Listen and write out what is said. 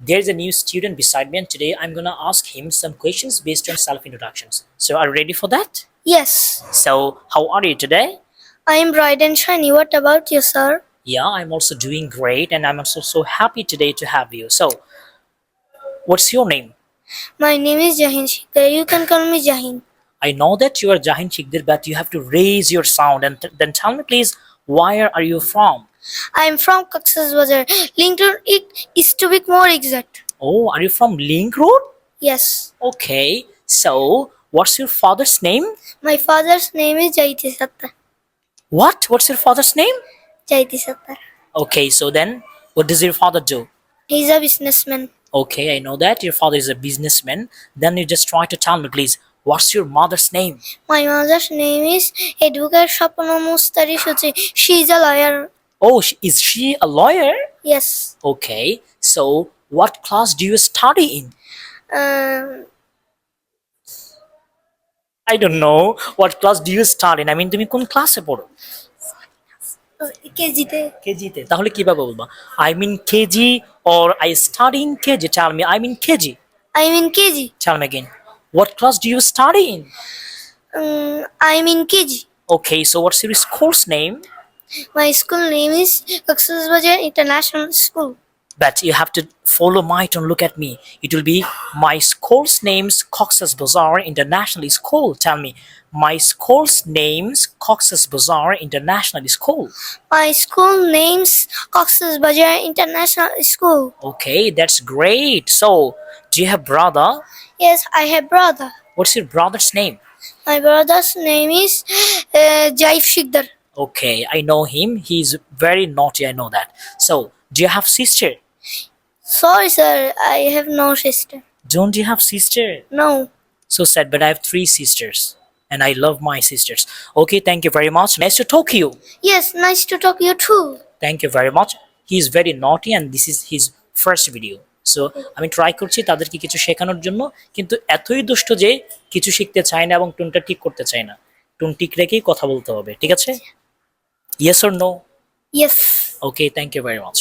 There's a new student beside me, and today I'm gonna ask him some questions based on self-introductions. So, are you ready for that? Yes, So, how are you today? I am bright and shiny. What about you, sir? Yeah, I'm also doing great, and I'm also so happy today to have you. So, what's your name? My name is Zahin Shikder. You can call me Zahin. I know that you are Zahin Shikder, but you have to raise your sound and then tell me, please, where are you from? I am from Bazar. Lincoln it is to be more exact. Oh, are you from Link Road? Yes. Okay, so what's your father's name? My father's name is Jaiti Sattar. What? What's your father's name? Jaiti Sattar. Okay, so then what does your father do? He is a businessman. Okay, I know that your father is a businessman. Then you just try to tell me, please, what's your mother's name? My mother's name is Educar Shapano Mustari Shuchi. She is a lawyer. Oh, is she a lawyer? Yes. Okay, so what class do you study in? Um, I don't know. What class do you study in? I mean, তুমি কোন ক্লাসে পড়ো? KGতে. কেজিতে। তাহলে কিভাবে বলবা? I mean KG or I study in KG? Tell me, I'm in KG. I am in KG. Tell me again. What class do you study in? I am in KG. Okay, so what's your school's name? My school name is Bajar International School. But you have to follow my tone. Look at me. It will be my school's name's Cox's Bazar International School. Tell me, my school's name's Cox's Bazar International School. My school name's Cox's Bazar International School. Okay, that's great. So, do you have brother? Yes, I have brother. What's your brother's name? My brother's name is Zahin Shikder. Okay, I know him. He's very naughty. I know that. So, do you have sister? Sorry, sir, I have no sister. Don't you have sister? No. So sad, but I have three sisters, and I love my sisters. Okay, thank you very much. Nice to talk to you. Yes, nice to talk to you too. Thank you very much. He is very naughty, and this is his first video. So আমি try করছি তাদেরকে কিছু শেখানোর জন্য, কিন্তু এতই দুষ্ট যে কিছু শিখতে চায় না এবং টোনটা ঠিক করতে চায় না। টোন ঠিক রেখেই কথা বলতে হবে, ঠিক আছে? Yes or no? Yes. Okay, thank you very much.